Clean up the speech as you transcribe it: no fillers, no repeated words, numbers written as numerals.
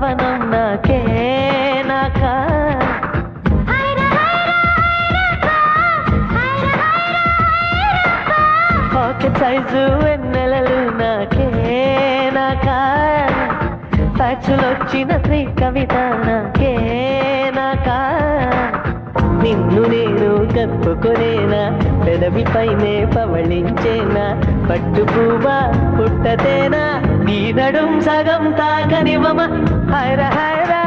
నందనవనం నాకే నాకా pocket size వెన్నెలలు నాకే నాకా ఫ్యాక్సులొచ్చిన శ్రీ కవిత నాకే నాకా నిన్ను నేను కప్పుకునేనా పెదవి పైనే పవళించేనా పట్టు పువ్వా పుట్టతేనా నీ నడుం సగం తాకనివ్వమా హైరా హైరా